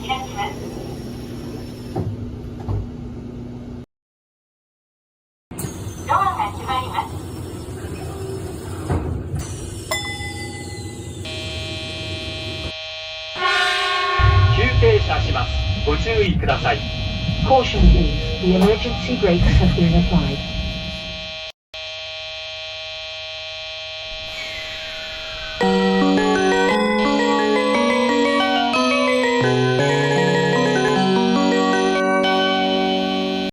開きます。ドアが閉まります。急停車します。ご注意ください。Caution please, the emergency brakes have been applied.